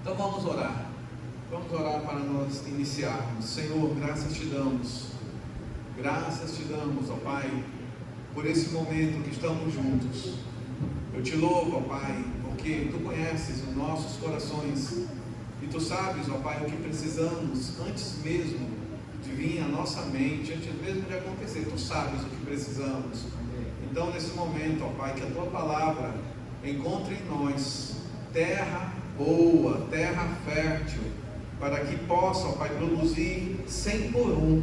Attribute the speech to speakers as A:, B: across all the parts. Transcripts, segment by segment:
A: Então vamos orar. Vamos orar para nós iniciarmos. Senhor, graças te damos. Graças te damos, ó Pai, por esse momento que estamos juntos. Eu te louvo, ó Pai, porque Tu conheces os nossos corações. E Tu sabes, ó Pai, o que precisamos antes mesmo de vir à nossa mente, antes mesmo de acontecer. Tu sabes o que precisamos. Então, nesse momento, ó Pai, que a Tua palavra encontre em nós terra boa, terra fértil, para que possa, ó Pai, produzir 100 por 1,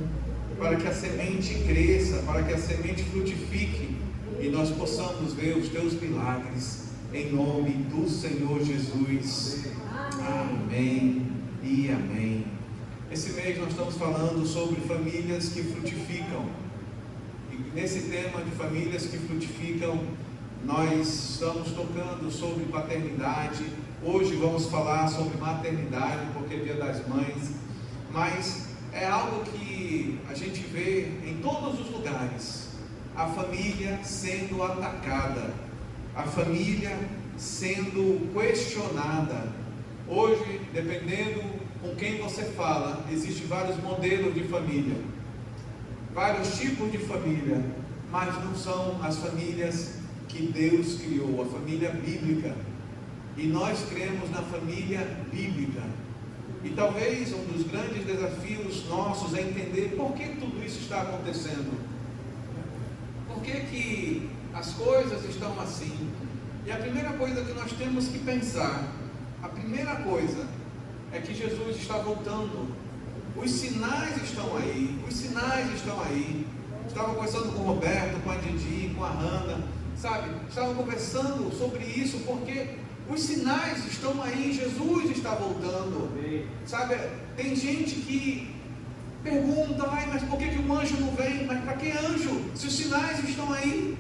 A: para que a semente cresça, para que a semente frutifique e nós possamos ver os Teus milagres, em nome do Senhor Jesus. Amém e amém. Esse mês nós estamos falando sobre famílias que frutificam. E nesse tema de famílias que frutificam, nós estamos tocando sobre paternidade. Hoje vamos falar sobre maternidade, porque é Dia das Mães. Mas é algo que a gente vê em todos os lugares. A família sendo atacada. A família sendo questionada. Hoje, dependendo com quem você fala, existem vários modelos de família, vários tipos de família, mas não são as famílias que Deus criou, a família bíblica. E nós cremos na família bíblica. E talvez um dos grandes desafios nossos é entender por que tudo isso está acontecendo. Por que as coisas estão assim? E a primeira coisa que nós temos que pensar, a primeira coisa é que Jesus está voltando. Os sinais estão aí, os sinais estão aí. Estava conversando com o Roberto, com a Didi, com a Hannah, sabe? Estavam conversando sobre isso porque os sinais estão aí, Jesus está voltando. Sabe, tem gente que pergunta, mas por que o anjo não vem? Mas para que anjo? Se os sinais estão aí.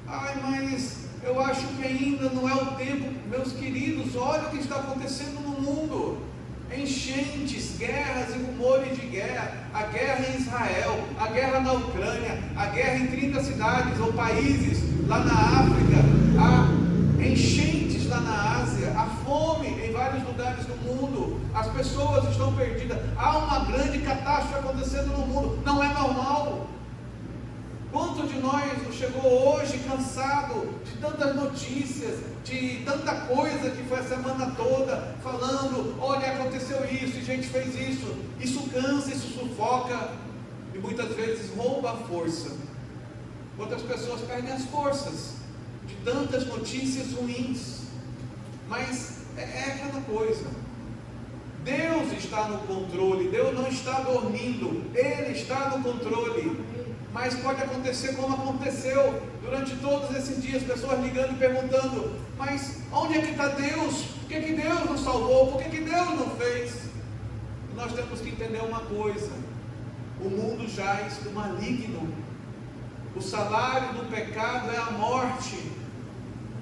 A: Mas eu acho que ainda não é o tempo. Meus queridos, olha o que está acontecendo no mundo. Enchentes, guerras e rumores de guerra. A guerra em Israel, a guerra na Ucrânia, a guerra em 30 cidades ou países lá na África, a enchentes lá na Ásia, a fome em vários lugares do mundo, as pessoas estão perdidas, há uma grande catástrofe acontecendo no mundo, não é normal. Quanto de nós chegou hoje cansado de tantas notícias, de tanta coisa que foi a semana toda falando, olha, aconteceu isso, e gente fez isso. Isso cansa, isso sufoca e muitas vezes rouba a força. Outras pessoas perdem as forças de tantas notícias ruins. Mas é aquela coisa, Deus está no controle, Deus não está dormindo, Ele está no controle. Mas pode acontecer como aconteceu durante todos esses dias, pessoas ligando e perguntando, mas onde é que está Deus? Por que Deus não salvou? Por que Deus não fez? E nós temos que entender uma coisa, o mundo jaz do maligno. O salário do pecado é a morte.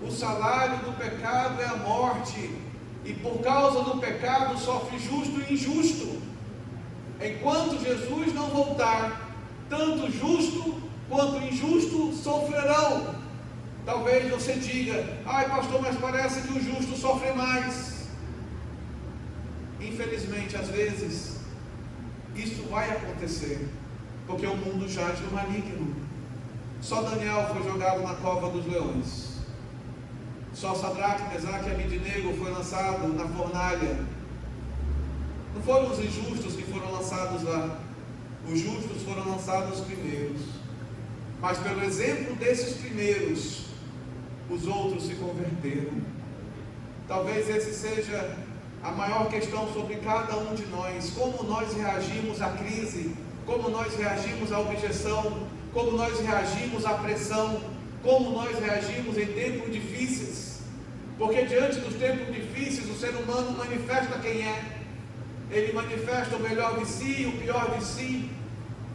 A: O salário do pecado é a morte. E por causa do pecado sofre justo e injusto. Enquanto Jesus não voltar, tanto justo quanto injusto sofrerão. Talvez você diga, pastor, mas parece que o justo sofre mais. Infelizmente, às vezes, isso vai acontecer, porque o mundo jaz do maligno. Só Daniel foi jogado na cova dos leões. Só Sadraque, Mesaque e Abednego foi lançado na fornalha. Não foram os injustos que foram lançados lá. Os justos foram lançados primeiros. Mas pelo exemplo desses primeiros, os outros se converteram. Talvez esse seja a maior questão sobre cada um de nós. Como nós reagimos à crise, como nós reagimos à objeção, como nós reagimos à pressão, como nós reagimos em tempos difíceis. Porque diante dos tempos difíceis, o ser humano manifesta quem é. Ele manifesta o melhor de si e o pior de si.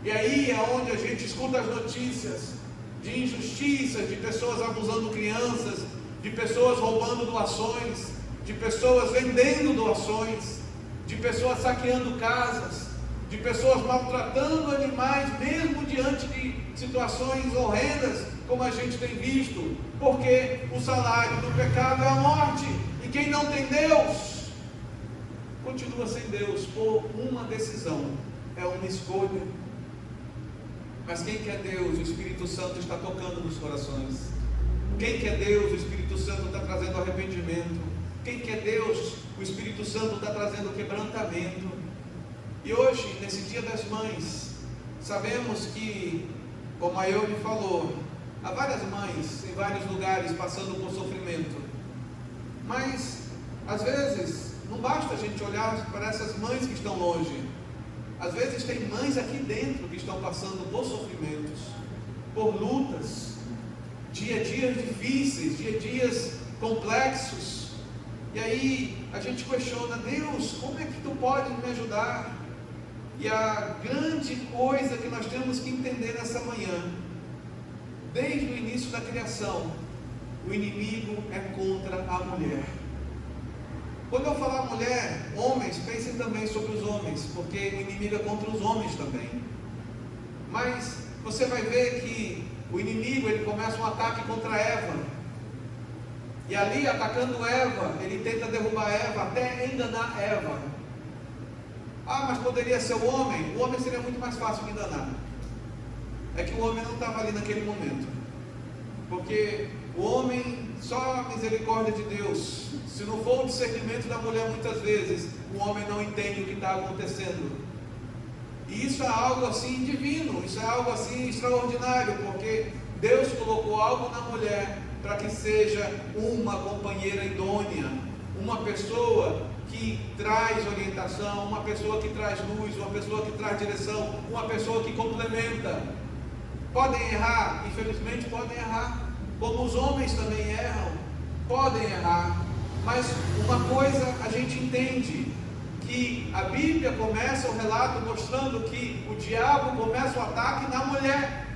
A: E aí é onde a gente escuta as notícias de injustiças, de pessoas abusando crianças, de pessoas roubando doações, de pessoas vendendo doações, de pessoas saqueando casas, de pessoas maltratando animais, mesmo diante de situações horrendas, como a gente tem visto, porque o salário do pecado é a morte, e quem não tem Deus continua sem Deus por uma decisão, é uma escolha. Mas quem quer Deus, o Espírito Santo está tocando nos corações. Quem quer Deus, o Espírito Santo está trazendo arrependimento. Quem quer Deus, o Espírito Santo está trazendo quebrantamento. E hoje, nesse Dia das Mães, sabemos que, como a Ione falou, há várias mães em vários lugares passando por sofrimento. Mas, às vezes, não basta a gente olhar para essas mães que estão longe. Às vezes tem mães aqui dentro que estão passando por sofrimentos, por lutas, dias difíceis, dias complexos. E aí a gente questiona: Deus, como é que tu pode me ajudar? E a grande coisa que nós temos que entender nessa manhã, desde o início da criação, o inimigo é contra a mulher. Quando eu falar mulher, homens, pensem também sobre os homens, porque o inimigo é contra os homens também. Mas você vai ver que o inimigo, ele começa um ataque contra Eva. E ali, atacando Eva, ele tenta derrubar Eva, até enganar Eva. Ah, mas poderia ser o homem? O homem seria muito mais fácil de enganar. É que o homem não estava ali naquele momento. Porque o homem, só a misericórdia de Deus. Se não for o discernimento da mulher, muitas vezes o homem não entende o que está acontecendo. E isso é algo assim divino, isso é algo assim extraordinário, porque Deus colocou algo na mulher para que seja uma companheira idônea, uma pessoa que traz orientação, uma pessoa que traz luz, uma pessoa que traz direção, uma pessoa que complementa. Podem errar, infelizmente podem errar, como os homens também erram, podem errar, mas uma coisa a gente entende, que a Bíblia começa o relato mostrando que o diabo começa o ataque na mulher,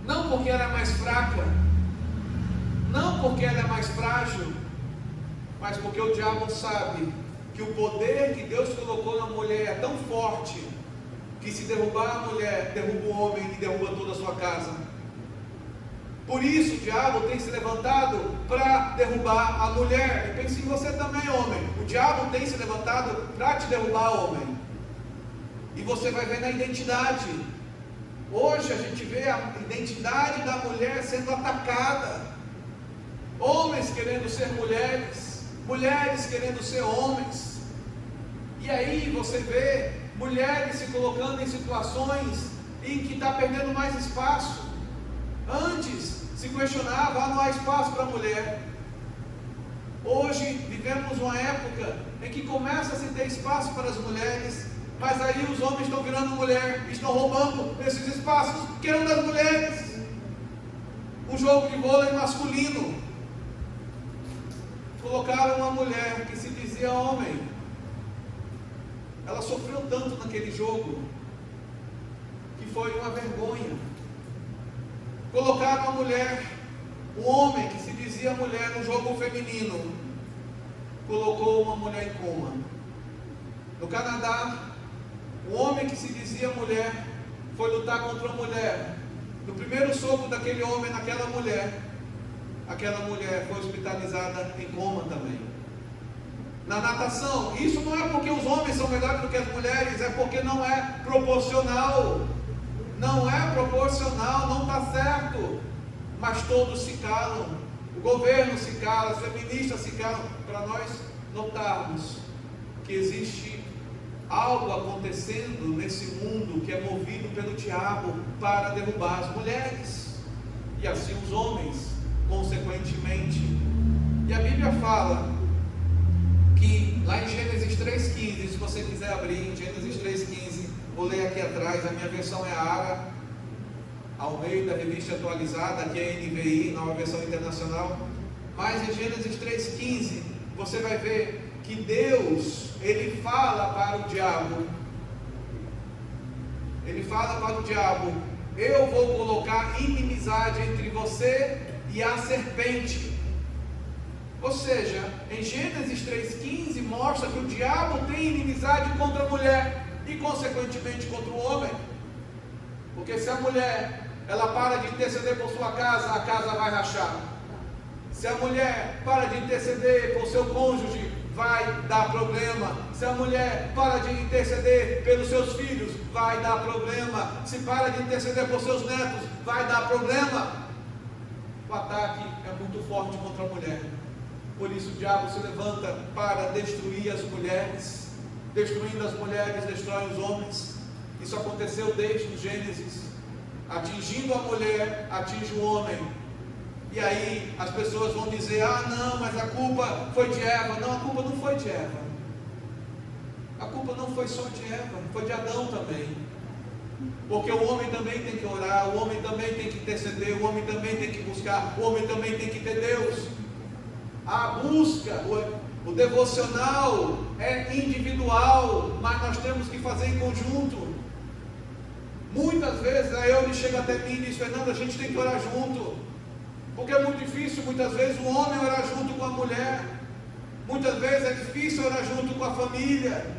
A: não porque ela é mais fraca, não porque ela é mais frágil, mas porque o diabo sabe que o poder que Deus colocou na mulher é tão forte, que se derrubar a mulher, derruba o homem e derruba toda a sua casa. Por isso o diabo tem se levantado para derrubar a mulher. E pense em você também, homem. O diabo tem se levantado para te derrubar, homem. E você vai ver na identidade. Hoje a gente vê a identidade da mulher sendo atacada. Homens querendo ser mulheres, mulheres querendo ser homens. E aí você vê mulheres se colocando em situações em que está perdendo mais espaço. Antes se questionava: não há espaço para a mulher. Hoje vivemos uma época em que começa a se ter espaço para as mulheres, mas aí os homens estão virando mulher, estão roubando esses espaços que eram das mulheres. Um jogo de vôlei masculino, colocaram uma mulher que se dizia homem. Ela sofreu tanto naquele jogo que foi uma vergonha. Colocaram uma mulher, um homem que se dizia mulher no jogo feminino, colocou uma mulher em coma. No Canadá, um homem que se dizia mulher foi lutar contra uma mulher. No primeiro soco daquele homem naquela mulher, aquela mulher foi hospitalizada em coma também. Na natação, isso não é porque os homens são melhores do que as mulheres, é porque não é proporcional. Não é proporcional, não está certo. Mas todos se calam. O governo se cala, as feministas se calam, para nós notarmos que existe algo acontecendo nesse mundo que é movido pelo diabo para derrubar as mulheres e assim os homens, consequentemente. E a Bíblia fala que lá em Gênesis 3,15, se você quiser abrir em Gênesis 3,15, vou ler aqui atrás, a minha versão é ARA, ao meio da revista atualizada, aqui é NVI, nova versão internacional. Mas em Gênesis 3,15, você vai ver que Deus, Ele fala para o diabo, eu vou colocar inimizade entre você e a serpente. Ou seja, em Gênesis 3,15 mostra que o diabo tem inimizade contra a mulher e consequentemente contra o homem. Porque se a mulher, ela para de interceder por sua casa, a casa vai rachar. Se a mulher para de interceder por seu cônjuge, vai dar problema. Se a mulher para de interceder pelos seus filhos, vai dar problema. Se para de interceder por seus netos, vai dar problema. O ataque é muito forte contra a mulher. Por isso o diabo se levanta para destruir as mulheres. Destruindo as mulheres, destrói os homens. Isso aconteceu desde o Gênesis. Atingindo a mulher, atinge o homem. E aí as pessoas vão dizer: ah não, mas a culpa foi de Eva. Não, a culpa não foi de Eva. A culpa não foi só de Eva, foi de Adão também. Porque o homem também tem que orar, o homem também tem que interceder, o homem também tem que buscar, o homem também tem que ter Deus. A busca, o devocional é individual, mas nós temos que fazer em conjunto. Muitas vezes a Eune chega até mim e diz: Fernando, a gente tem que orar junto. Porque é muito difícil muitas vezes o homem orar junto com a mulher. Muitas vezes é difícil orar junto com a família.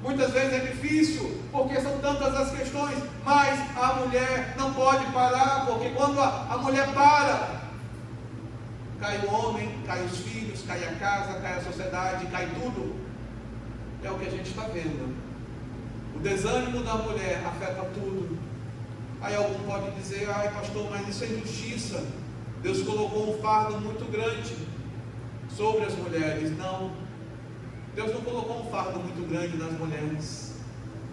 A: Muitas vezes é difícil, porque são tantas as questões, mas a mulher não pode parar, porque quando a mulher para, cai o homem, cai os filhos, cai a casa, cai a sociedade, cai tudo. É o que a gente está vendo. O desânimo da mulher afeta tudo. Aí algum pode dizer: ai pastor, mas isso é injustiça. Deus colocou um fardo muito grande sobre as mulheres. Não, Deus não colocou um fardo muito grande nas mulheres.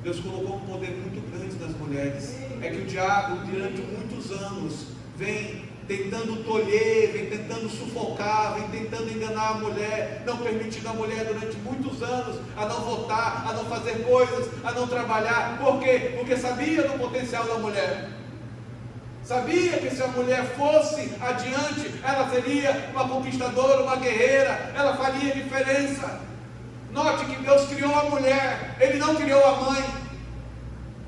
A: Deus colocou um poder muito grande nas mulheres. É que o diabo, durante muitos anos, vem tentando tolher, vem tentando sufocar, vem tentando enganar a mulher, não permitindo a mulher durante muitos anos a não votar, a não fazer coisas, a não trabalhar. Por quê? Porque sabia do potencial da mulher. Sabia que se a mulher fosse adiante, ela seria uma conquistadora, uma guerreira, ela faria diferença. Note que Deus criou a mulher, Ele não criou a mãe.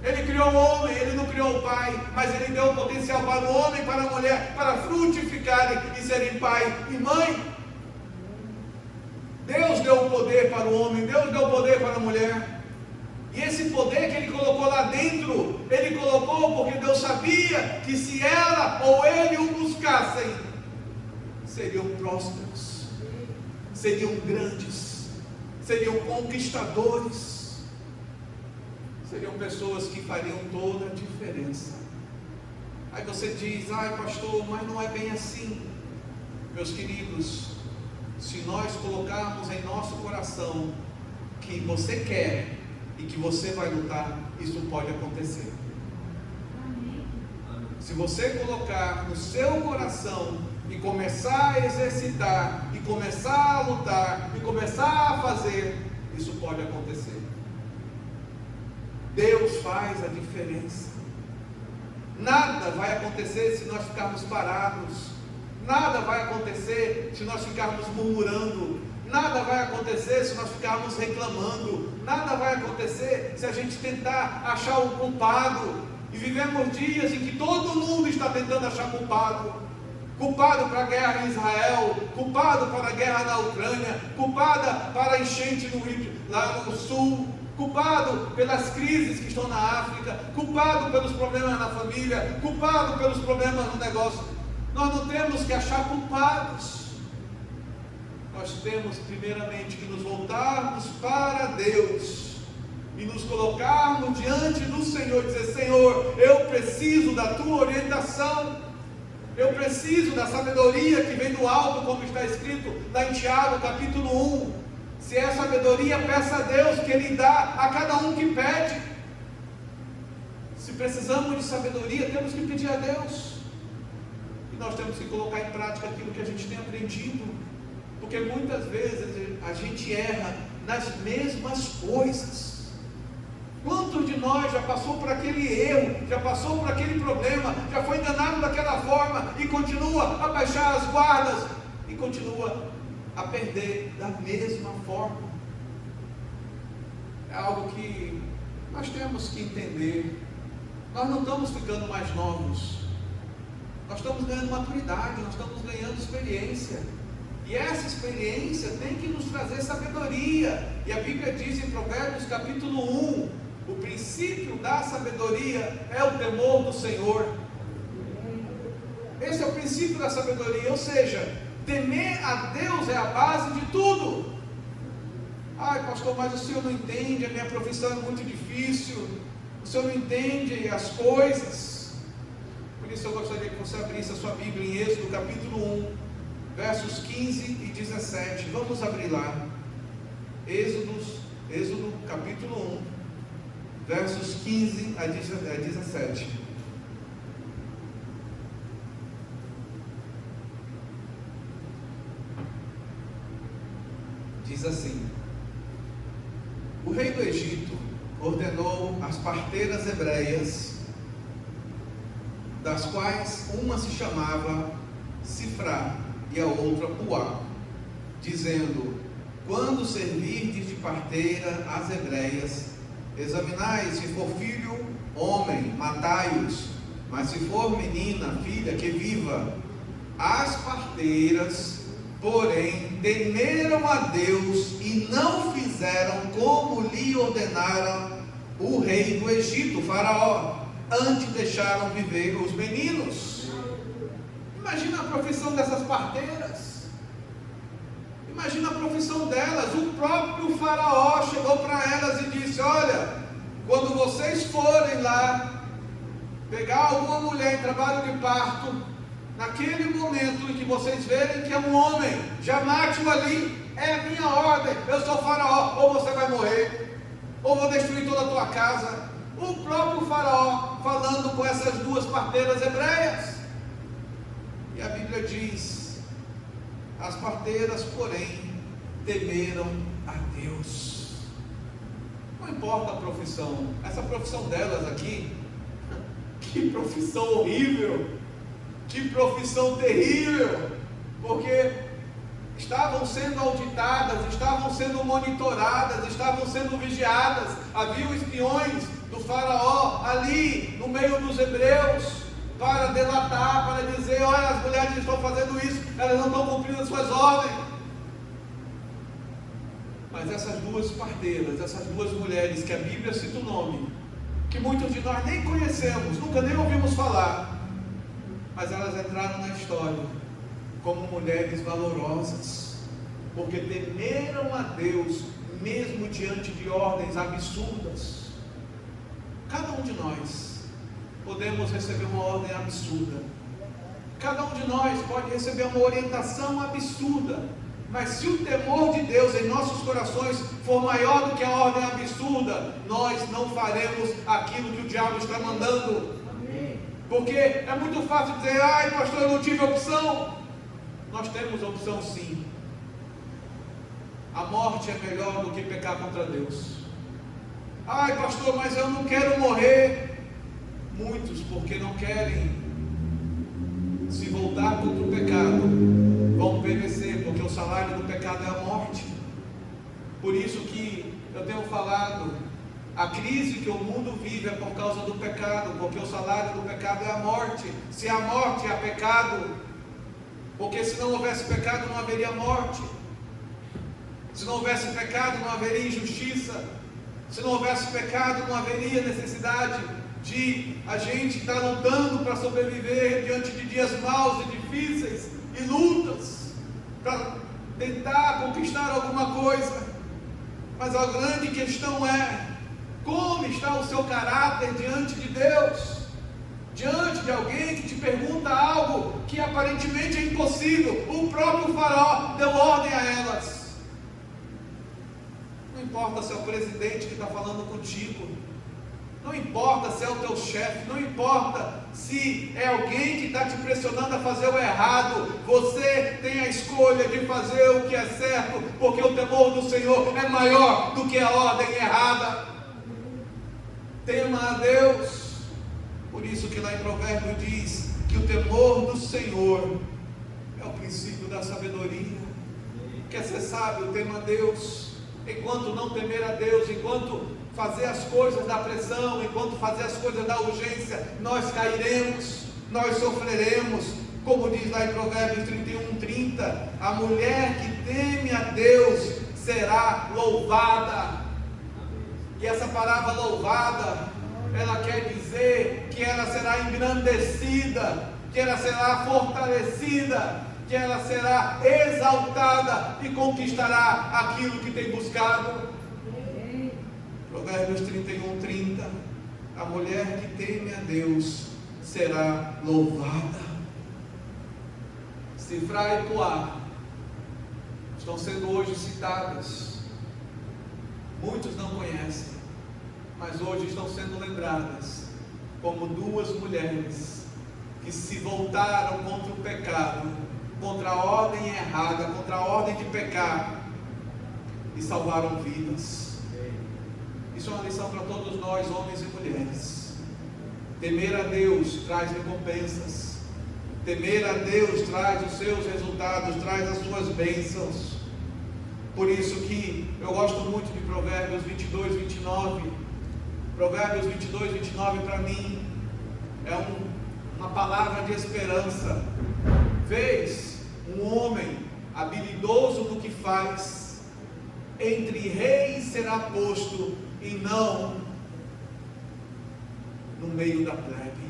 A: Ele criou o homem, Ele não criou o pai, mas Ele deu o potencial para o homem e para a mulher, para frutificarem e serem pai e mãe. Deus deu o poder para o homem, Deus deu o poder para a mulher. E esse poder que Ele colocou lá dentro, Ele colocou porque Deus sabia que se ela ou ele o buscassem, seriam prósperos, seriam grandes, seriam conquistadores, seriam pessoas que fariam toda a diferença. Aí você diz: ai pastor, mas não é bem assim. Meus queridos, se nós colocarmos em nosso coração que você quer e que você vai lutar, isso pode acontecer. Se você colocar no seu coração e começar a exercitar, e começar a lutar, e começar a fazer, isso pode acontecer. Deus faz a diferença. Nada vai acontecer se nós ficarmos parados. Nada vai acontecer se nós ficarmos murmurando. Nada vai acontecer se nós ficarmos reclamando. Nada vai acontecer se a gente tentar achar um culpado. E vivemos dias em que todo mundo está tentando achar culpado. Culpado para a guerra em Israel, culpado para a guerra na Ucrânia, culpada para a enchente no Rio, lá no sul, culpado pelas crises que estão na África, culpado pelos problemas na família, culpado pelos problemas no negócio. Nós não temos que achar culpados. Nós temos primeiramente que nos voltarmos para Deus e nos colocarmos diante do Senhor e dizer: Senhor, eu preciso da tua orientação, eu preciso da sabedoria que vem do alto, como está escrito lá em Tiago capítulo 1. Se é sabedoria, peça a Deus, que Ele dá a cada um que pede. Se precisamos de sabedoria, temos que pedir a Deus, e nós temos que colocar em prática aquilo que a gente tem aprendido. Porque muitas vezes a gente erra nas mesmas coisas. Quantos de nós já passou por aquele erro, já passou por aquele problema, já foi enganado daquela forma e continua a baixar as guardas e continua a perder da mesma forma? É algo que nós temos que entender. Nós não estamos ficando mais novos, nós estamos ganhando maturidade, nós estamos ganhando experiência. E essa experiência tem que nos trazer sabedoria. E a Bíblia diz em Provérbios capítulo 1, o princípio da sabedoria é o temor do Senhor. Esse é o princípio da sabedoria, ou seja, temer a Deus é a base de tudo. Ai, pastor, mas o senhor não entende, a minha profissão é muito difícil, o senhor não entende as coisas. Por isso eu gostaria que você abrisse a sua Bíblia em Êxodo capítulo 1, versos 15 e 17. Vamos abrir lá. Êxodo capítulo 1, versos 15 a 17. Diz assim: o rei do Egito ordenou as parteiras hebreias, das quais uma se chamava Sifrá e a outra Puá, dizendo: quando servirdes de parteira às hebreias, examinai, se for filho, homem, matai-os, mas se for menina, filha, que viva. As parteiras, porém, temeram a Deus e não fizeram como lhe ordenara o rei do Egito, Faraó, antes deixaram viver os meninos. Imagina a profissão dessas parteiras, imagina a profissão delas. O próprio Faraó chegou para elas e disse: olha, quando vocês forem lá pegar alguma mulher em trabalho de parto, naquele momento em que vocês verem que é um homem, já mate-o ali, é a minha ordem, eu sou Faraó, ou você vai morrer, ou vou destruir toda a tua casa. O próprio Faraó falando com essas duas parteiras hebreias. E a Bíblia diz: as parteiras, porém, temeram a Deus. Não importa a profissão, essa profissão delas aqui, que profissão horrível, que profissão terrível, porque estavam sendo auditadas, estavam sendo monitoradas, estavam sendo vigiadas. Havia espiões do Faraó ali no meio dos hebreus, para delatar, para dizer: olha, as mulheres estão fazendo isso, elas não estão cumprindo as suas ordens. Mas essas duas parteiras, essas duas mulheres, que a Bíblia cita o nome, que muitos de nós nem conhecemos, nunca nem ouvimos falar, mas elas entraram na história como mulheres valorosas, porque temeram a Deus, mesmo diante de ordens absurdas. Cada um de nós podemos receber uma ordem absurda, cada um de nós pode receber uma orientação absurda, mas se o temor de Deus em nossos corações for maior do que a ordem absurda, nós não faremos aquilo que o diabo está mandando. Porque é muito fácil dizer: ai, pastor, eu não tive opção. Nós temos opção, sim. A morte é melhor do que pecar contra Deus. Ai, pastor, mas eu não quero morrer. Muitos, porque não querem se voltar contra o pecado, vão perecer, porque o salário do pecado é a morte. Por isso que eu tenho falado, a crise que o mundo vive é por causa do pecado, porque o salário do pecado é a morte. Se há morte, há pecado, porque se não houvesse pecado, não haveria morte. Se não houvesse pecado, não haveria injustiça. Se não houvesse pecado, não haveria necessidade de a gente estar lutando para sobreviver diante de dias maus e difíceis e lutas para tentar conquistar alguma coisa. Mas a grande questão é: como está o seu caráter diante de Deus? Diante de alguém que te pergunta algo que aparentemente é impossível. O próprio Faraó deu ordem a elas. Não importa se é o presidente que está falando contigo, não importa se é o teu chefe, não importa se é alguém que está te pressionando a fazer o errado, você tem a escolha de fazer o que é certo, porque o temor do Senhor é maior do que a ordem errada. Tema a Deus. Por isso que lá em Provérbios diz que o temor do Senhor é o princípio da sabedoria. Quer ser sábio, tema a Deus. Enquanto não temer a Deus, enquanto fazer as coisas da pressão, enquanto fazer as coisas da urgência, nós cairemos, nós sofreremos. Como diz lá em Provérbios 31:30, a mulher que teme a Deus será louvada. E essa palavra louvada, ela quer dizer que ela será engrandecida, que ela será fortalecida, que ela será exaltada e conquistará aquilo que tem buscado. Provérbios 31:30. A mulher que teme a Deus será louvada. Sifrá e Poá estão sendo hoje citadas. Muitos não conhecem, mas hoje estão sendo lembradas como duas mulheres que se voltaram contra o pecado, contra a ordem errada, contra a ordem de pecar, e salvaram vidas. Isso é uma lição para todos nós, homens e mulheres. Temer a Deus traz recompensas. Temer a Deus traz os seus resultados, traz as suas bênçãos. Por isso que eu gosto muito de Provérbios 22:29. Provérbios 22:29 para mim é uma palavra de esperança. Vês um homem habilidoso no que faz, entre reis será posto, e não no meio da plebe.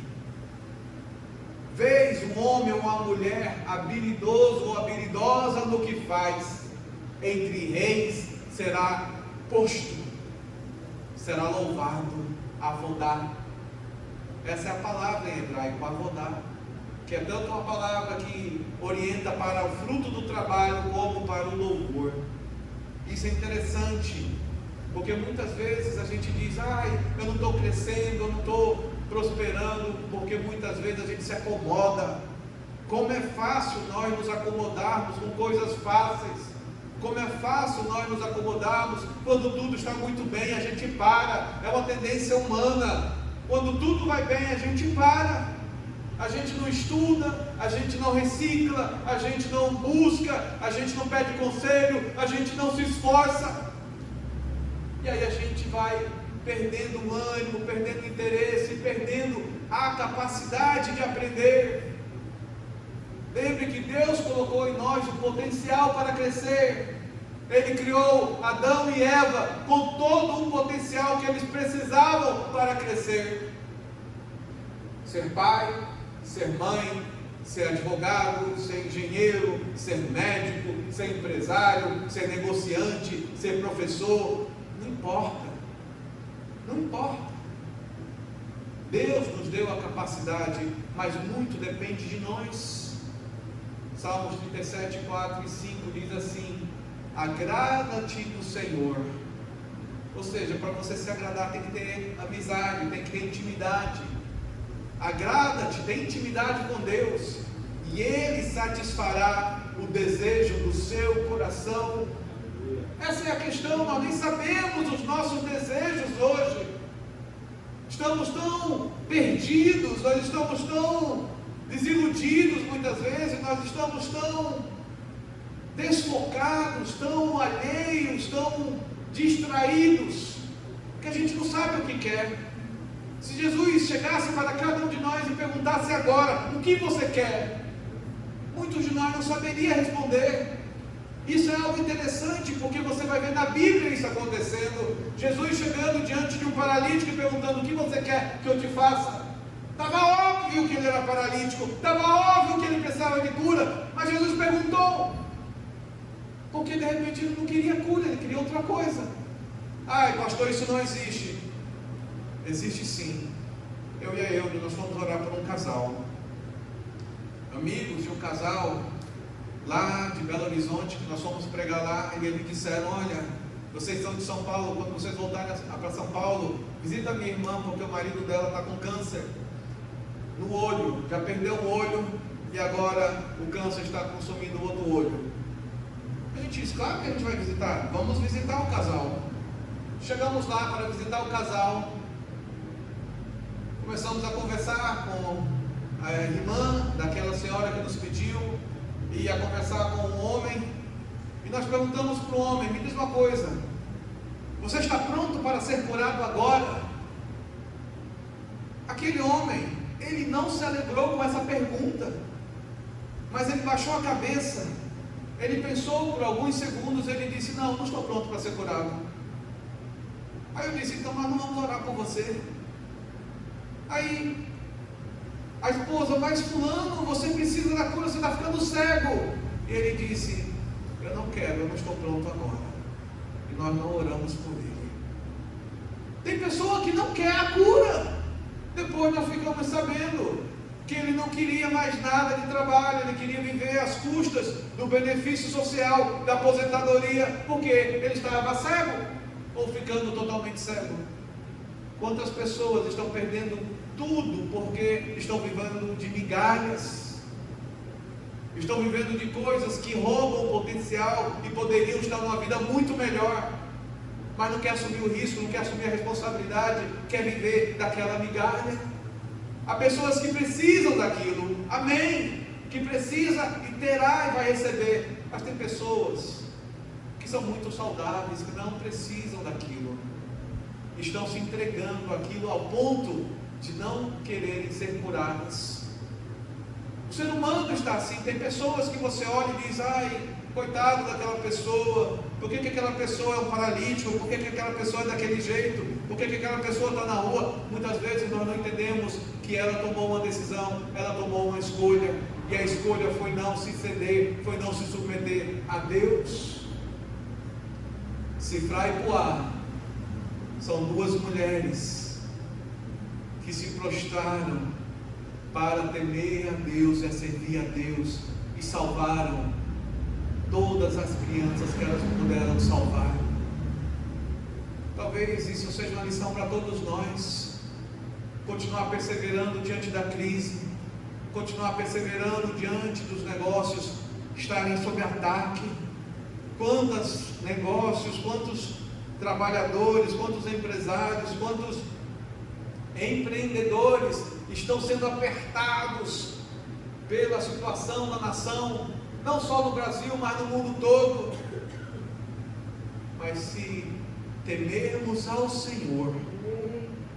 A: Vês um homem ou uma mulher habilidoso ou habilidosa no que faz, entre reis será posto, será louvado, avodar. Essa é a palavra em hebraico, avodar, que é tanto uma palavra que orienta para o fruto do trabalho como para o louvor. Isso é interessante, porque muitas vezes a gente diz: eu não estou crescendo, eu não estou prosperando, porque muitas vezes a gente se acomoda. Como é fácil nós nos acomodarmos com coisas fáceis. Como é fácil nós nos acomodarmos quando tudo está muito bem, a gente para. É uma tendência humana. Quando tudo vai bem, a gente para. A gente não estuda, a gente não recicla, a gente não busca, a gente não pede conselho, a gente não se esforça. E aí a gente vai perdendo o ânimo, perdendo o interesse, perdendo a capacidade de aprender. Lembre que Deus colocou em nós o potencial para crescer. Ele criou Adão e Eva com todo o potencial que eles precisavam para crescer. Ser pai, ser mãe, ser advogado, ser engenheiro, ser médico, ser empresário, ser negociante, ser professor, não importa. Não importa. Deus nos deu a capacidade, mas muito depende de nós. Salmos 37, 4 e 5 diz assim: agrada-te do Senhor. Ou seja, para você se agradar tem que ter amizade, tem que ter intimidade. Agrada-te, tem intimidade com Deus, e Ele satisfará o desejo do seu coração. Essa é a questão, nós nem sabemos os nossos desejos hoje. Estamos tão perdidos, nós estamos tão desiludidos muitas vezes, nós estamos tão desfocados, tão alheios, tão distraídos, que a gente não sabe o que quer. Se Jesus chegasse para cada um de nós e perguntasse agora: o que você quer? Muitos de nós não saberiam responder. Isso é algo interessante, porque você vai ver na Bíblia isso acontecendo. Jesus chegando diante de um paralítico e perguntando: o que você quer que eu te faça? Estava óbvio que ele era paralítico, estava óbvio que ele precisava de cura, mas Jesus perguntou, porque de repente ele não queria cura, ele queria outra coisa. Ai, pastor, isso não existe. Existe sim. Eu e a Eude, nós fomos orar por um casal, amigos de um casal lá de Belo Horizonte, que nós fomos pregar lá, e eles disseram: olha, vocês são de São Paulo, quando vocês voltarem para São Paulo, visita a minha irmã, porque o marido dela está com câncer no olho, já perdeu o olho, e agora o câncer está consumindo o outro olho. A gente disse: claro que a gente vai visitar, vamos visitar o casal. Chegamos lá para visitar o casal, começamos a conversar com a irmã daquela senhora que nos pediu, e a conversar com um homem, e nós perguntamos para o homem: me diz uma coisa, você está pronto para ser curado agora? Aquele homem, ele não se alegrou com essa pergunta, mas ele baixou a cabeça, ele pensou por alguns segundos, ele disse: não estou pronto para ser curado. Aí eu disse: então nós não vamos orar por você. Aí A esposa: mas fulano, você precisa da cura, você está ficando cego. E ele disse: eu não quero, eu não estou pronto agora. E nós não oramos por ele. Tem pessoa que não quer a cura. Depois nós ficamos sabendo que ele não queria mais nada de trabalho, ele queria viver às custas do benefício social, da aposentadoria, porque ele estava cego, ou ficando totalmente cego. Quantas pessoas estão perdendo tudo porque estão vivendo de migalhas, estão vivendo de coisas que roubam o potencial e poderiam estar numa vida muito melhor, mas não quer assumir o risco, não quer assumir a responsabilidade, quer viver daquela migalha. Há pessoas que precisam daquilo, amém, que precisa e terá e vai receber, mas tem pessoas que são muito saudáveis, que não precisam daquilo, estão se entregando àquilo ao ponto de não quererem ser curadas. O ser humano está assim. Tem pessoas que você olha e diz: ai, coitado daquela pessoa, por que aquela pessoa é um paralítico, por que aquela pessoa é daquele jeito, por que aquela pessoa está na rua. Muitas vezes nós não entendemos que ela tomou uma decisão, ela tomou uma escolha, e a escolha foi não se ceder, foi não se submeter a Deus. Sifrá e Puá são duas mulheres que se prostraram para temer a Deus e a servir a Deus, e salvaram todas as crianças que elas puderam salvar. Talvez isso seja uma lição para todos nós. Continuar perseverando diante da crise, continuar perseverando diante dos negócios estarem sob ataque. Quantos negócios, quantos trabalhadores, quantos empresários, quantos empreendedores estão sendo apertados pela situação da nação, não só no Brasil, mas no mundo todo. Mas se temermos ao Senhor,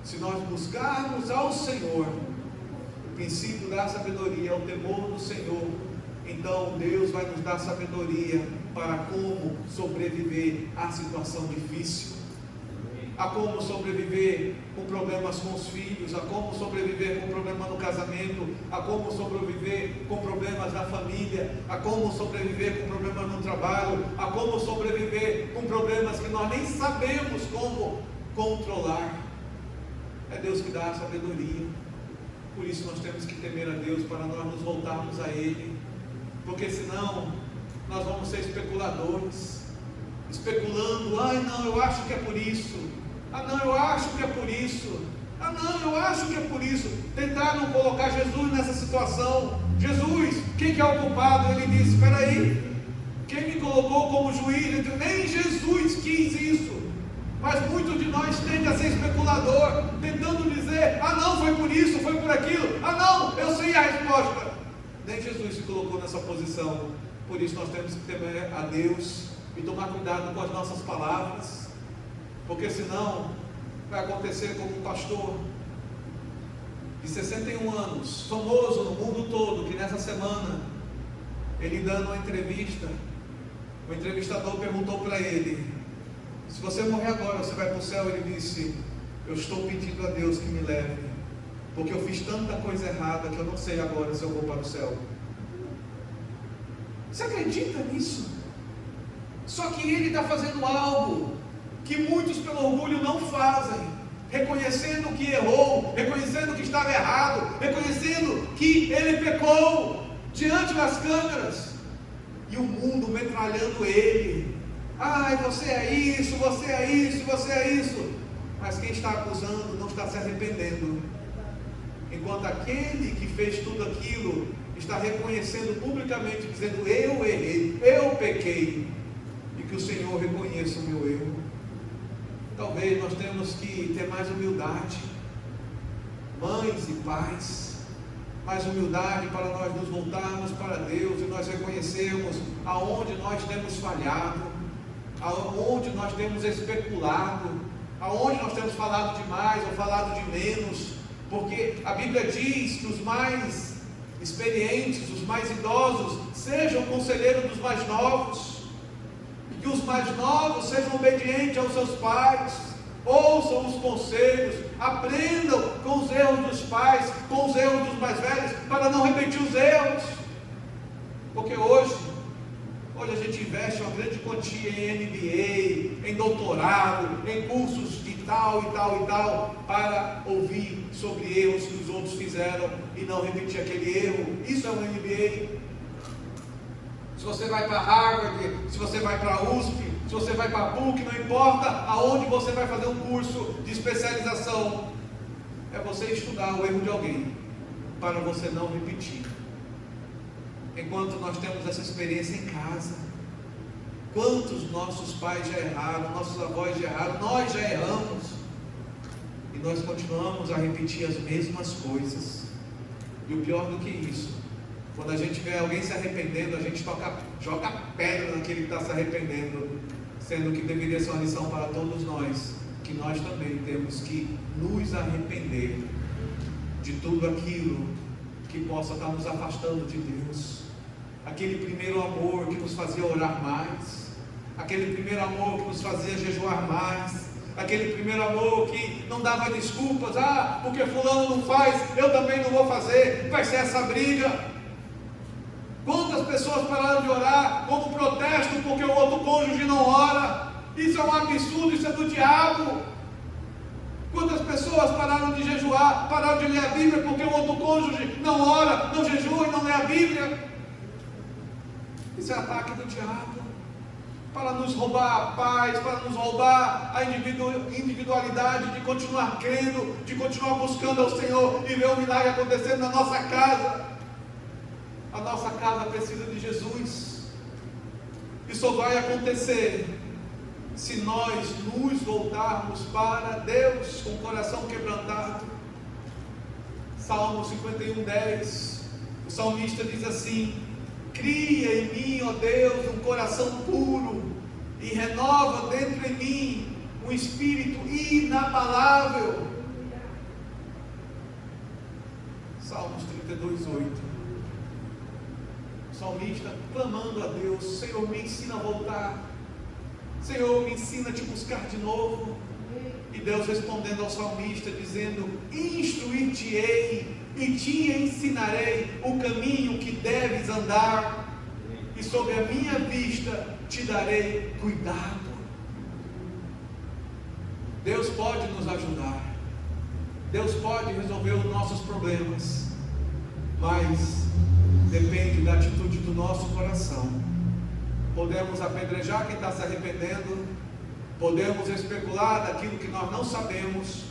A: se nós buscarmos ao Senhor, o princípio da sabedoria é o temor do Senhor, então Deus vai nos dar sabedoria para como sobreviver à situação difícil, a como sobreviver com problemas com os filhos, a como sobreviver com problema no casamento, a como sobreviver com problemas na família, a como sobreviver com problemas no trabalho, a como sobreviver com problemas que nós nem sabemos como controlar. É Deus que dá a sabedoria. Por isso nós temos que temer a Deus, para nós nos voltarmos a Ele, porque senão nós vamos ser especuladores, especulando: ai não, eu acho que é por isso, ah não, eu acho que é por isso, ah não, eu acho que é por isso. Tentaram colocar Jesus nessa situação. Jesus, quem que é o culpado? Ele disse: espera aí, quem me colocou como juiz? Nem Jesus quis isso. Mas muitos de nós tendem a ser especulador, tentando dizer: ah não, foi por isso, foi por aquilo, ah não, eu sei a resposta. Nem Jesus se colocou nessa posição. Por isso nós temos que temer a Deus e tomar cuidado com as nossas palavras, porque senão vai acontecer como um pastor de 61 anos, famoso no mundo todo, que nessa semana, ele dando uma entrevista, o entrevistador perguntou para ele: se você morrer agora, você vai para o céu? Ele disse: eu estou pedindo a Deus que me leve, porque eu fiz tanta coisa errada que eu não sei agora se eu vou para o céu. Você acredita nisso? Só que ele está fazendo algo que muitos pelo orgulho não fazem, reconhecendo que errou, reconhecendo que estava errado, reconhecendo que ele pecou diante das câmeras, e o mundo metralhando ele: ai, você é isso, você é isso, você é isso. Mas quem está acusando não está se arrependendo, enquanto aquele que fez tudo aquilo está reconhecendo publicamente, dizendo: eu errei, eu pequei, e que o Senhor reconheça o meu erro. Talvez nós temos que ter mais humildade, mães e pais, mais humildade para nós nos voltarmos para Deus e nós reconhecermos aonde nós temos falhado, aonde nós temos especulado, aonde nós temos falado demais ou falado de menos, porque a Bíblia diz que os mais experientes, os mais idosos, sejam conselheiros dos mais novos, e que os mais novos sejam obedientes aos seus pais, ouçam os conselhos, aprendam com os erros dos pais, com os erros dos mais velhos, para não repetir os erros. Porque hoje a gente investe uma grande quantia em MBA, em doutorado, em cursos de tal e tal e tal, para ouvir sobre erros que os outros fizeram e não repetir aquele erro. Isso é um MBA. Se você vai para Harvard, se você vai para a USP, se você vai para a PUC, não importa aonde você vai fazer um curso de especialização, é você estudar o erro de alguém, para você não repetir. Enquanto nós temos essa experiência em casa, quantos nossos pais já erraram, nossos avós já erraram, nós já erramos, e nós continuamos a repetir as mesmas coisas. E o pior do que isso, quando a gente vê alguém se arrependendo, a gente joga pedra naquele que está se arrependendo, sendo que deveria ser uma lição para todos nós, que nós também temos que nos arrepender de tudo aquilo que possa estar nos afastando de Deus. Aquele primeiro amor que nos fazia orar mais, aquele primeiro amor que nos fazia jejuar mais, aquele primeiro amor que não dava desculpas, porque fulano não faz, eu também não vou fazer, vai ser essa briga. Quantas pessoas pararam de orar como protesto porque o outro cônjuge não ora? Isso é um absurdo, isso é do diabo. Quantas pessoas pararam de jejuar, pararam de ler a Bíblia porque o outro cônjuge não ora, não jejua e não lê a Bíblia? Isso é ataque do diabo, para nos roubar a paz, para nos roubar a individualidade de continuar crendo, de continuar buscando ao Senhor e ver o milagre acontecendo na nossa casa. A nossa casa precisa de Jesus, e só vai acontecer se nós nos voltarmos para Deus com o coração quebrantado. Salmo 51:10, o salmista diz assim: cria em mim, ó Deus, um coração puro, e renova dentro em mim um espírito inabalável. Salmos 32:8. O salmista clamando a Deus: Senhor, me ensina a voltar, Senhor, me ensina a te buscar de novo. E Deus respondendo ao salmista, dizendo: instruir-te-ei e te ensinarei o caminho que deves andar, e sob a minha vista te darei cuidado. Deus pode nos ajudar, Deus pode resolver os nossos problemas, mas depende da atitude do nosso coração. Podemos apedrejar quem está se arrependendo, podemos especular daquilo que nós não sabemos,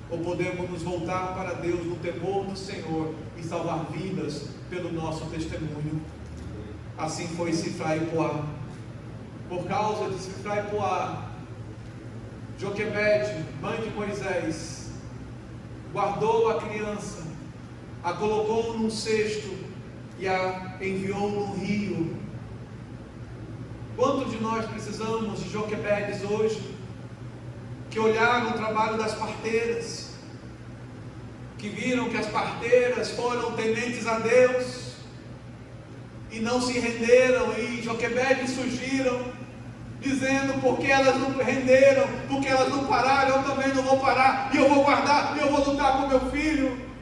A: ou podemos nos voltar para Deus no temor do Senhor e salvar vidas pelo nosso testemunho. Assim foi Sifra e Poá. Por causa de Sifra e Poá, Joquebede, mãe de Moisés, guardou a criança, a colocou num cesto e a enviou no rio. Quantos de nós precisamos de Joquebedes hoje, que olharam o trabalho das parteiras, que viram que as parteiras foram tementes a Deus e não se renderam, e Joquebedes surgiram dizendo: porque elas não renderam, porque elas não pararam, eu também não vou parar, e eu vou guardar, e eu vou lutar com meu filho.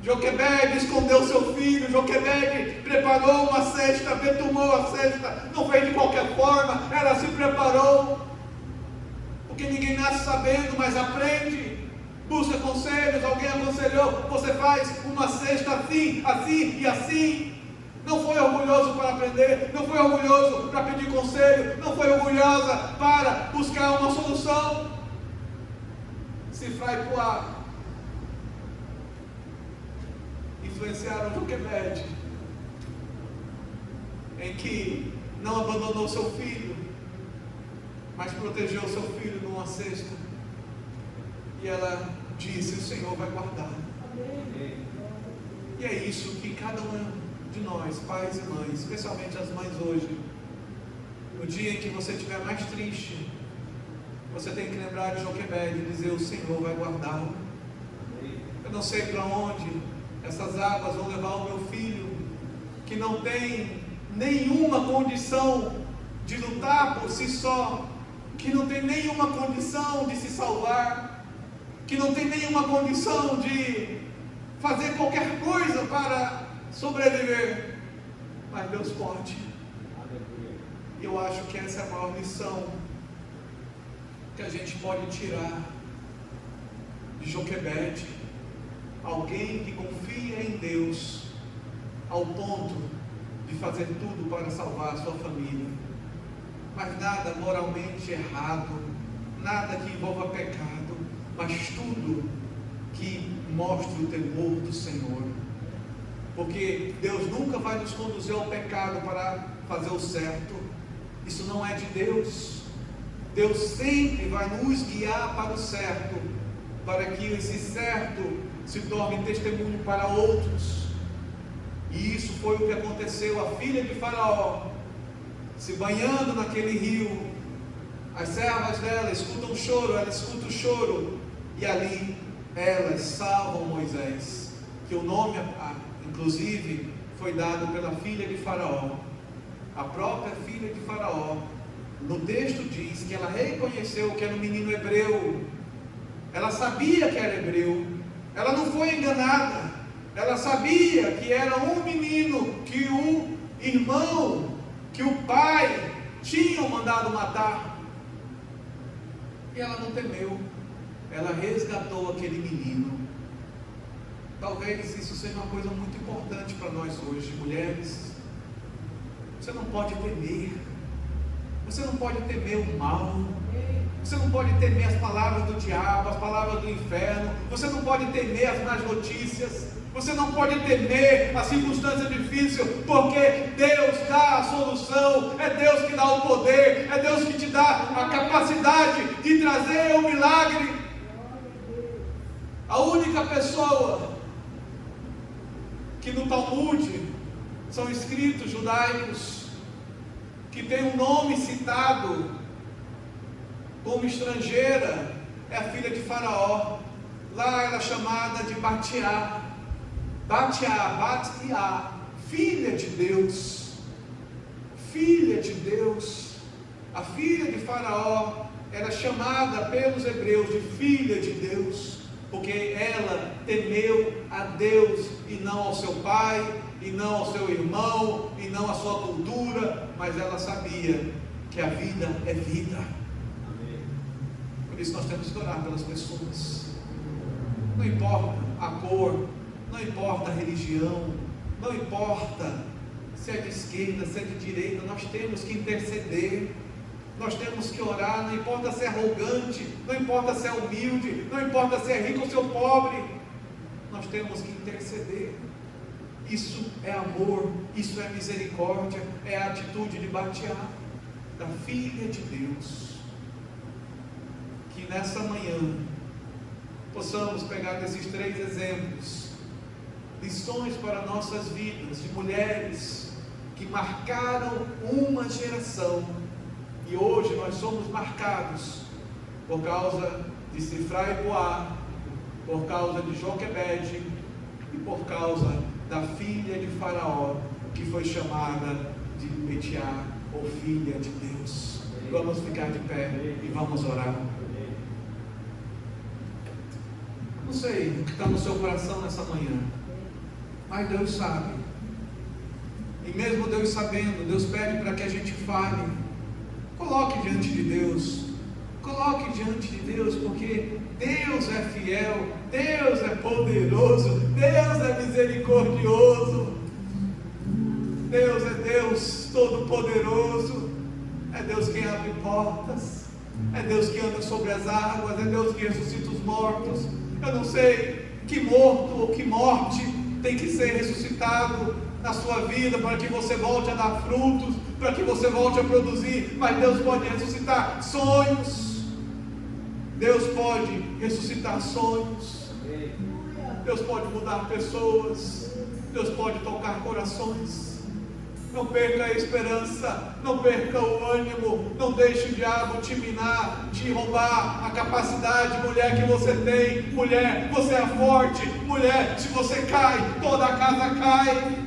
A: Joquebede escondeu seu filho, Joquebede preparou uma cesta, betumou a cesta, não fez de qualquer forma, ela se preparou, porque ninguém nasce sabendo, mas aprende, busca conselhos, alguém aconselhou, você faz uma cesta assim, assim e assim. Não foi orgulhoso para aprender, não foi orgulhoso para pedir conselho, não foi orgulhosa para buscar uma solução. Sifra e Poá influenciaram Joquebede, em que não abandonou seu filho, mas protegeu seu filho numa cesta, e ela disse: o Senhor vai guardar. Amém. E é isso que cada um de nós, pais e mães, especialmente as mães hoje, no dia em que você estiver mais triste, você tem que lembrar de Joquebede e dizer: o Senhor vai guardar. Eu não sei para onde essas águas vão levar o meu filho, que não tem nenhuma condição de lutar por si só, que não tem nenhuma condição de se salvar, que não tem nenhuma condição de fazer qualquer coisa para sobreviver, mas Deus pode. E eu acho que essa é a maior lição que a gente pode tirar de Joquebede, alguém que confia em Deus ao ponto de fazer tudo para salvar a sua família, mas nada moralmente errado, nada que envolva pecado, mas tudo que mostre o temor do Senhor, porque Deus nunca vai nos conduzir ao pecado para fazer o certo, isso não é de Deus. Deus sempre vai nos guiar para o certo, para que esse certo se torne testemunho para outros. E isso foi o que aconteceu. A filha de Faraó, se banhando naquele rio, as servas dela escutam o choro, ela escuta o choro, e ali elas salvam Moisés, que o nome, inclusive, foi dado pela filha de Faraó. A própria filha de Faraó, no texto diz que ela reconheceu que era um menino hebreu, ela sabia que era hebreu, ela não foi enganada, ela sabia que era um menino que o irmão, que o pai tinham mandado matar, e ela não temeu, ela resgatou aquele menino. Talvez isso seja uma coisa muito importante para nós hoje, mulheres. Você não pode temer, você não pode temer o mal, você não pode temer as palavras do diabo, as palavras do inferno, você não pode temer as más notícias, você não pode temer a circunstância difícil, porque Deus dá a solução, é Deus que dá o poder, é Deus que te dá a capacidade de trazer o milagre. A única pessoa que no Talmud são escritos judaicos que tem um nome citado como estrangeira é a filha de Faraó. Lá era chamada de Batiá, filha de Deus, filha de Deus. A filha de Faraó era chamada pelos hebreus de filha de Deus, porque ela temeu a Deus e não ao seu pai, e não ao seu irmão, e não à sua cultura, mas ela sabia que a vida é vida. Amém. Por isso nós temos que orar pelas pessoas, não importa a cor, não importa a religião, não importa se é de esquerda, se é de direita, nós temos que interceder, nós temos que orar, não importa se é arrogante, não importa se é humilde, não importa se é rico ou se é pobre, nós temos que interceder. Isso é amor, isso é misericórdia, é a atitude de Batiá, da filha de Deus. Que nessa manhã possamos pegar desses 3 exemplos, lições para nossas vidas, de mulheres que marcaram uma geração, e hoje nós somos marcados por causa de Sifra e Poá, por causa de Joquebede e por causa da filha de Faraó, que foi chamada de Betiá, ou filha de Deus. Vamos ficar de pé e vamos orar. Não sei o que está no seu coração nessa manhã, mas Deus sabe. E mesmo Deus sabendo, Deus pede para que a gente fale. Coloque diante de Deus. Coloque diante de Deus, porque Deus é fiel, Deus é poderoso, Deus é misericordioso, Deus é Deus todo-poderoso, é Deus quem abre portas, é Deus que anda sobre as águas, é Deus que ressuscita os mortos. Eu não sei que morto ou que morte tem que ser ressuscitado na sua vida para que você volte a dar frutos, para que você volte a produzir, mas Deus pode ressuscitar sonhos. Deus pode ressuscitar sonhos, Deus pode mudar pessoas, Deus pode tocar corações. Não perca a esperança, não perca o ânimo, não deixe o diabo te minar, te roubar a capacidade, mulher, que você tem. Mulher, você é forte. Mulher, se você cai, toda a casa cai.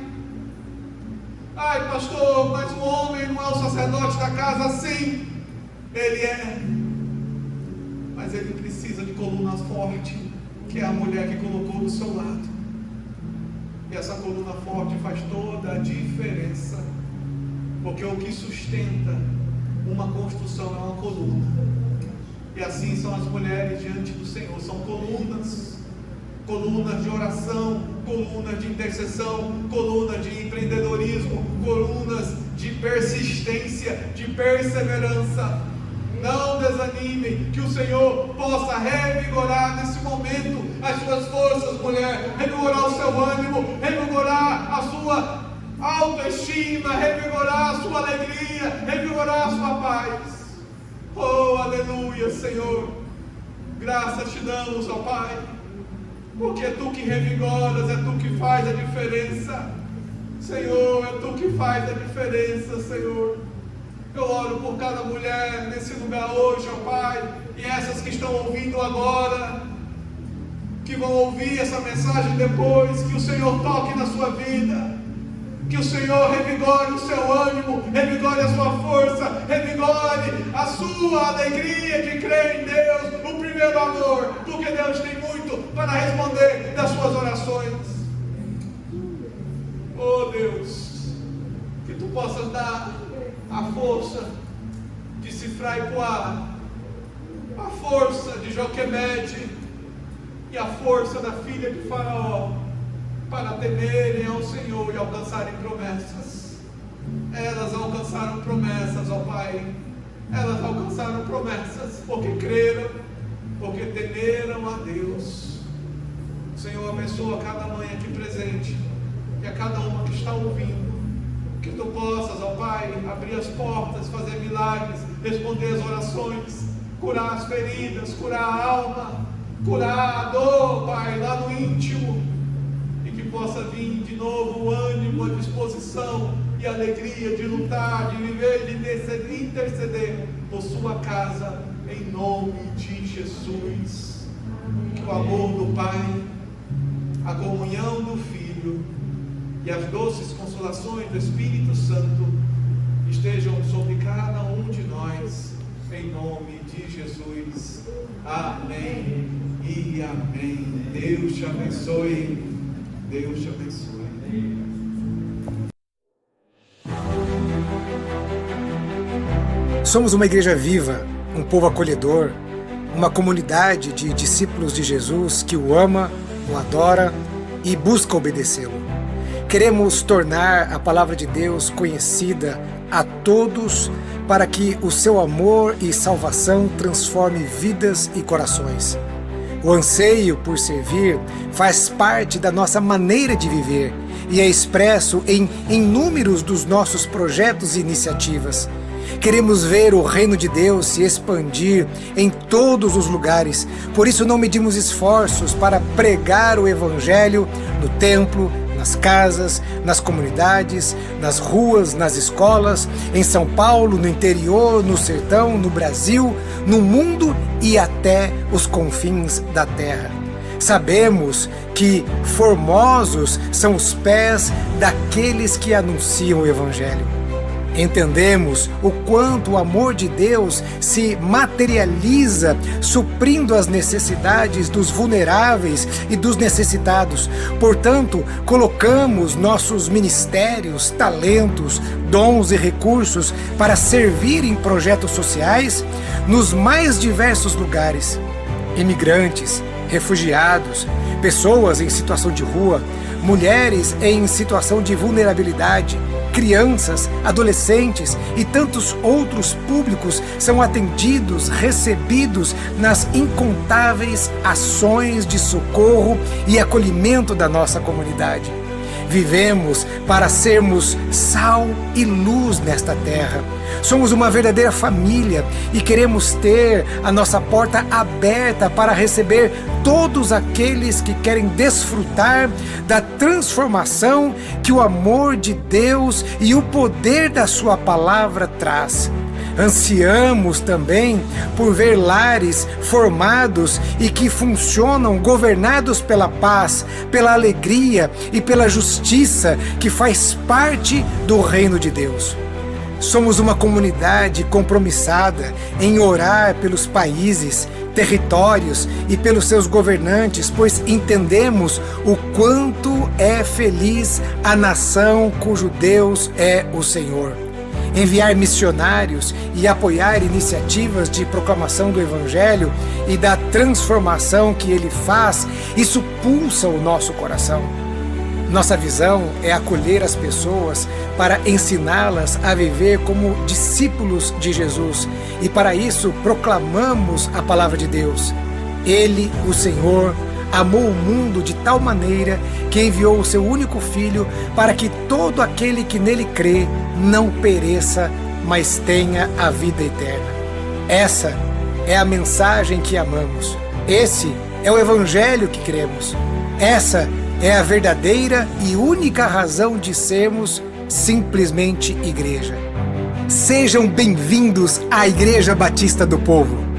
A: Ai, pastor, mas o homem não é o sacerdote da casa? Sim, Ele é. Mas ele precisa de coluna forte, que é a mulher que colocou do seu lado. E essa coluna forte faz toda a diferença. Porque o que sustenta uma construção é uma coluna. E assim são as mulheres diante do Senhor. São colunas. Colunas de oração, colunas de intercessão, colunas de empreendedorismo, colunas de persistência, de perseverança. Não desanimem, que o Senhor possa revigorar nesse momento as suas forças, mulher, revigorar o seu ânimo, revigorar a sua autoestima, revigorar a sua alegria, revigorar a sua paz. Oh, aleluia, Senhor. Graças te damos, ó Pai, porque é Tu que revigoras, é Tu que faz a diferença. Senhor, é Tu que faz a diferença, Senhor. Eu oro por cada mulher nesse lugar hoje, ó Pai, e essas que estão ouvindo agora, que vão ouvir essa mensagem depois, que o Senhor toque na sua vida, que o Senhor revigore o seu ânimo, revigore a sua força, revigore a sua alegria de crer em Deus, o primeiro amor, porque Deus tem muito para responder das suas orações. Oh Deus, que Tu possas dar a força de Sifra-Puá, a força de Joquebede e a força da filha de Faraó, para temerem ao Senhor e alcançarem promessas. Elas alcançaram promessas, ó Pai. Elas alcançaram promessas porque creram, porque temeram a Deus. Senhor, abençoa cada mãe aqui presente e a cada uma que está ouvindo. Que Tu possas, ó Pai, abrir as portas, fazer milagres, responder as orações, curar as feridas, curar a alma, curar a dor, Pai, lá no íntimo. E que possa vir de novo o ânimo, a disposição e a alegria de lutar, de viver, de interceder por sua casa, em nome de Jesus. Que o amor do Pai, a comunhão do Filho e as doces consolações do Espírito Santo estejam sobre cada um de nós, em nome de Jesus. Amém e amém. Deus te abençoe. Deus te abençoe.
B: Somos uma igreja viva, um povo acolhedor, uma comunidade de discípulos de Jesus que o ama, o adora e busca obedecê-lo. Queremos tornar a palavra de Deus conhecida a todos para que o seu amor e salvação transforme vidas e corações. O anseio por servir faz parte da nossa maneira de viver e é expresso em inúmeros dos nossos projetos e iniciativas. Queremos ver o reino de Deus se expandir em todos os lugares, por isso não medimos esforços para pregar o Evangelho no templo, nas casas, nas comunidades, nas ruas, nas escolas, em São Paulo, no interior, no sertão, no Brasil, no mundo e até os confins da terra. Sabemos que formosos são os pés daqueles que anunciam o Evangelho. Entendemos o quanto o amor de Deus se materializa suprindo as necessidades dos vulneráveis e dos necessitados. Portanto, colocamos nossos ministérios, talentos, dons e recursos para servir em projetos sociais nos mais diversos lugares. Imigrantes, refugiados, pessoas em situação de rua, mulheres em situação de vulnerabilidade, crianças, adolescentes e tantos outros públicos são atendidos, recebidos nas incontáveis ações de socorro e acolhimento da nossa comunidade. Vivemos para sermos sal e luz nesta terra. Somos uma verdadeira família e queremos ter a nossa porta aberta para receber todos aqueles que querem desfrutar da transformação que o amor de Deus e o poder da sua palavra traz. Ansiamos também por ver lares formados e que funcionam governados pela paz, pela alegria e pela justiça que faz parte do reino de Deus. Somos uma comunidade compromissada em orar pelos países, territórios e pelos seus governantes, pois entendemos o quanto é feliz a nação cujo Deus é o Senhor. Enviar missionários e apoiar iniciativas de proclamação do Evangelho e da transformação que ele faz, isso pulsa o nosso coração. Nossa visão é acolher as pessoas para ensiná-las a viver como discípulos de Jesus, e para isso proclamamos a palavra de Deus. Ele, o Senhor, amou o mundo de tal maneira que enviou o seu único Filho para que todo aquele que nele crê não pereça, mas tenha a vida eterna. Essa é a mensagem que amamos. Esse é o Evangelho que cremos. Essa é a verdadeira e única razão de sermos simplesmente igreja. Sejam bem-vindos à Igreja Batista do Povo.